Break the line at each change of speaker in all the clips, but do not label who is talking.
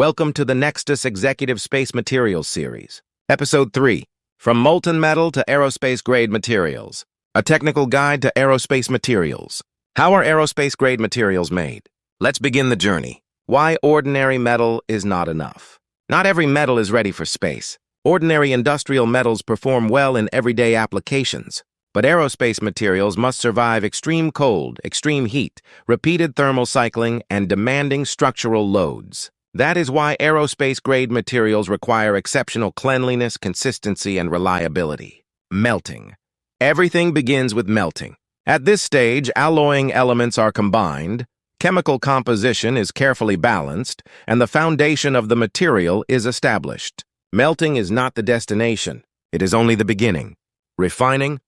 Welcome to the Nextus Executive Space Materials Series. Episode 3, From Molten Metal to Aerospace-Grade Materials. A technical guide to aerospace materials. How are aerospace-grade materials made? Let's begin the journey. Why ordinary metal is not enough. Not every metal is ready for space. Ordinary industrial metals perform well in everyday applications. But aerospace materials must survive extreme cold, extreme heat, repeated thermal cycling, and demanding structural loads. That is why aerospace-grade materials require exceptional cleanliness, consistency, and reliability. Melting. Everything begins with melting. At this stage, alloying elements are combined, chemical composition is carefully balanced, and the foundation of the material is established. Melting is not the destination. It is only the beginning. Refining.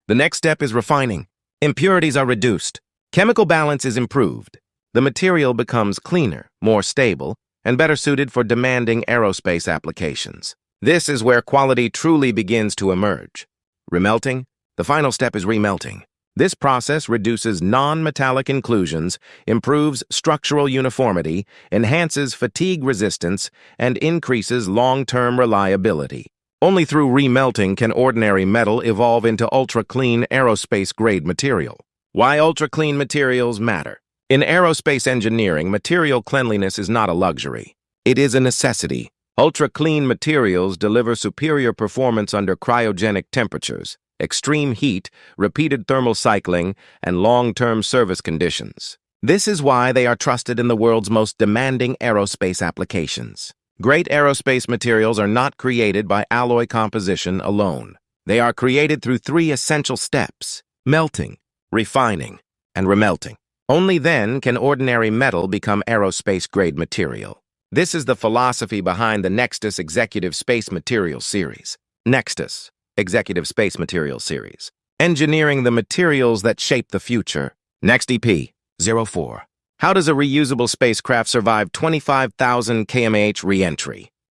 The next step is refining. Impurities are reduced. Chemical balance is improved. The material becomes cleaner, more stable, and better suited for demanding aerospace applications. This is where quality truly begins to emerge. Remelting. The final step is remelting. This process reduces non-metallic inclusions, improves structural uniformity, enhances fatigue resistance, and increases long-term reliability. Only through remelting can ordinary metal evolve into ultra-clean aerospace-grade material. Why ultra-clean materials matter? In aerospace engineering, material cleanliness is not a luxury. It is a necessity. Ultra-clean materials deliver superior performance under cryogenic temperatures, extreme heat, repeated thermal cycling, and long-term service conditions. This is why they are trusted in the world's most demanding aerospace applications. Great aerospace materials are not created by alloy composition alone. They are created through 3 essential steps: melting, refining, and remelting. Only then can ordinary metal become aerospace-grade material. This is the philosophy behind the Nextus Executive Space Materials Series. Nextus Executive Space Materials Series. Engineering the materials that shape the future. Next EP.04. How does a reusable spacecraft survive 25,000 kmh reentry?